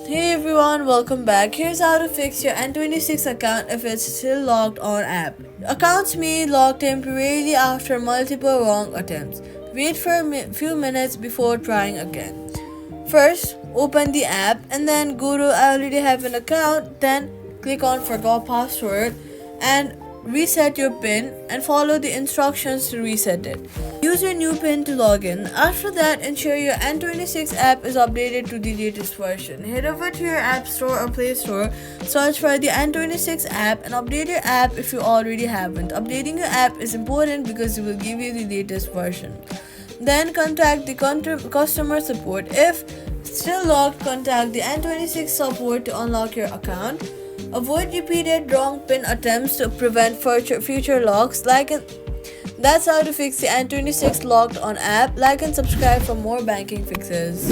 Hey everyone, welcome back. Here's how to fix your N26 account if it's still locked on app. Accounts may lock temporarily after multiple wrong attempts. Wait for a few minutes before trying again. First, open the app and then go to I already have an account, then click on forgot password and reset your PIN and follow the instructions to reset it. Use your new PIN to log in. After that, ensure your N26 app is updated to the latest version. Head over to your App Store or Play Store, search for the N26 app and update your app if you already haven't. Updating your app is important because it will give you the latest version. Then contact the customer support. If still locked, contact the N26 support to unlock your account. Avoid repeated wrong PIN attempts to prevent future locks. That's how to fix the N26 locked on app. Like and subscribe for more banking fixes.